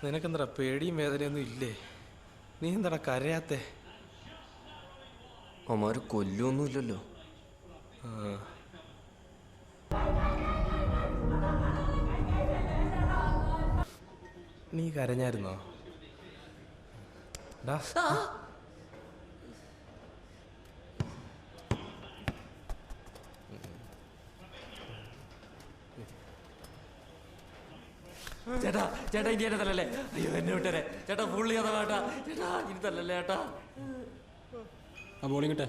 നിനക്കെന്താ പേടിയും വേദനയൊന്നും ഇല്ലേ? നീ എന്താടാ കരയാത്തെ? അവന്മാര് കൊല്ലൊന്നുമില്ലല്ലോ. നീ കരഞ്ഞായിരുന്നോ? ചേട്ടാ ചേട്ടാ ഇനി എന്നെ തല്ലല്ലേ? അയ്യോ എന്നെ വിട്ടേ ചേട്ടാ. ഫുള്ളി അതാ ചേട്ടാ. ചേട്ടാ ഇനി തല്ലല്ലേ ചേട്ടാ. ആ ബോളിങ്ങട്ടെ.